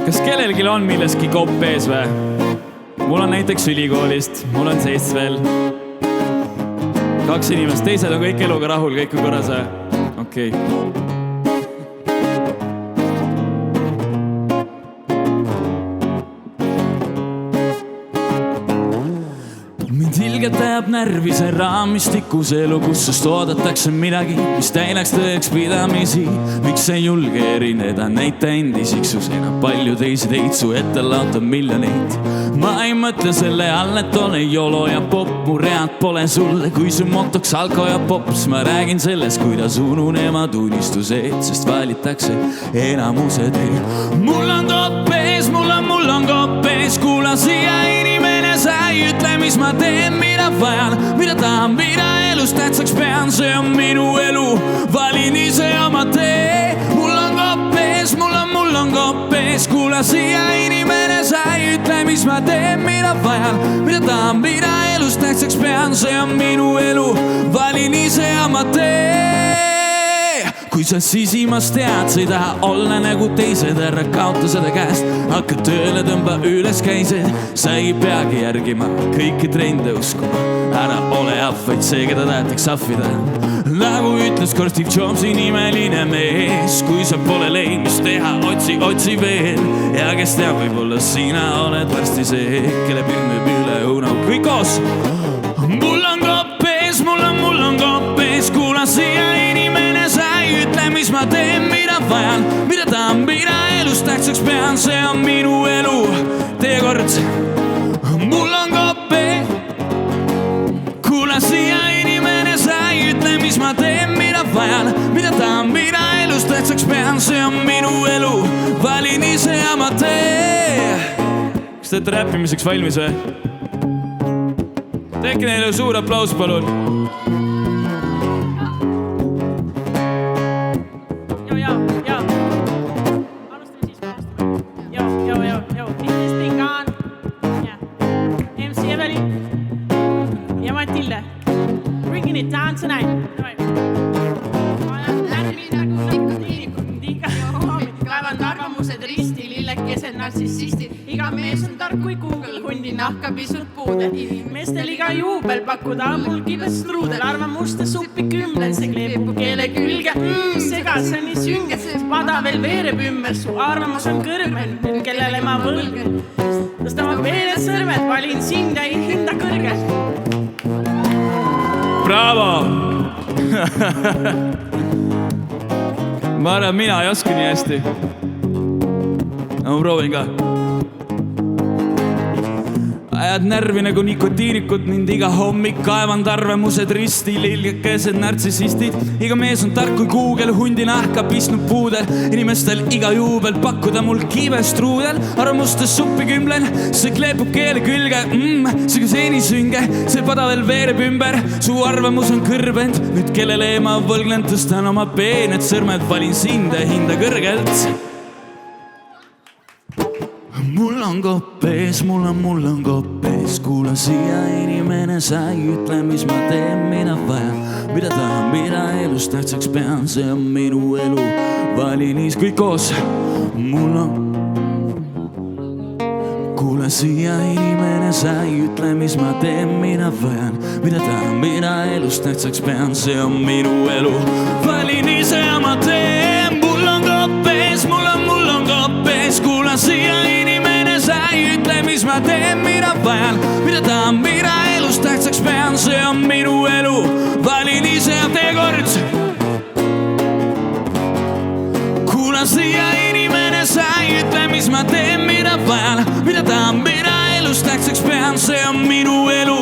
Kas kellelgi on milleski kopp ees või? Mul on näiteks ülikoolist, mul on seest veel 2 inimest, teised on kõik eluga rahul, kõik on korras või? Okei. Mind ilgelt ajab närvi see raamistikus elu, kus sest oodatakse midagi, mis täinaks tõeks pidamisi. Miks ei julge erineda, näita endi siksusena, palju teisi teid su ette laotab miljoneid. Ma ei mõtle selle all, et ole jolo ja pop, mu read pole sulle, kui su motoks alko ja pops. Ma räägin sellest, kuidas ununevad unistused, sest valitakse enamuse tee. Mul on kopp ees, mul on kopp ees, kuula siia inimene, sa ei ütle, mis ma teen, mida vajan, mida tahan, mida elus tähtsaks pean, see on minu elu, valin ise oma tee. Mul on kopp ees, mul on kopp ees, kuula siia inimene, sa ei ütle, mis ma teen, mida vajan, mida tahan, mida elus tähtsaks pean, see on minu elu, valin ise oma tee. Kui sa sisimas tead, sa ei taha olla nagu teised, ära kaota seda käest, hakka tööle, tõmba üles käised, sa ei peagi järgima kõiki trende uskuma, ära ole ahv, vaid see, keda tahetaks ahvida. Nagu ütles kord Steve Jobsi nimeline mees, kui sa pole leidnud, mis teha, otsi veel, ja kes teab, võib-olla sina oled varsti see, kelle pirn võib üle õunau, kõik koos. Mul on kopp ees, mul on kopp ees, kuula siia inimene, sa ei ütle, mis ma teen, mida vajan, mida tahan, mida elus tähtsaks pean, see on minu elu, teie kord. Mul on kopp ees, kuula siia inimene, sa ei ütle, mis ma teen, mida vajan, mida tahan, mida elus tähtsaks pean, see on minu elu, valin ise oma tee. Kas te olete räppimiseks valmis või? Tehke neile suur aplaus, palun. Alustame siis. Joo. Kristin Kaan. MC Evelyn. Ja Matilde. Bringing it down tonight. Kaevan arvamused risti, lillekesed nartsissistid. Iga mees on tark kui Google, hundi nahka pisut puudel. Meestel iga juubel pakkuda mul kibes truudel. Arvamuste suppi 10, see kleepub keele külge. Segas on nii sünge, pada veel veereb ümber. Su arvamus on kõrgel, kellele ma võlgen. Tõsta ma peened sõrmed, valin sind ja ei hinda kõrge. Bravo! Ma arvan, mina ei oska nii hästi. Ma proovin ka. Ajad närvi nagu nikotiinikud, mind iga hommik kaevand arvamused risti, lilgekesed nartsissistid. Iga mees on tark kui Google, hundi nahka pistnud puudel. Inimestel iga juubel pakkuda mul kiibest truudel. Arvamustes suppi 10, see kleepub keele külge. See seeni sünge, see pada veel veereb ümber. Su arvamus on kõrbend, nüüd kellele ma võlglen, tõstan oma peened sõrmed, valin sind ja hinda kõrgelt. Mul on kopp ees, mul on kopp ees, kuula siia inimene, sa ei ütle, mis ma teen, mida vajan, mida tahan, mida elus tähtsaks pean, see on minu elu, valin iis kõik koos. Mul on kuula siia inimene, sa ei ütle, mis ma teen, mida vajan, mida tahan, mida elus tähtsaks pean, see on minu elu, valin ise oma teen. Mul on kopp ees, mul on kopp ees, kuula siia inimene, sa ei ütle, mis ma teen, mida vajan, mida tahan, mida elus tähtsaks pean, see on minu elu, valin ise tee kord. Kuula siia inimene, sa ei ütle, mis ma teen, mida vajan, mida tahan, mida elus tähtsaks pean, see on minu elu,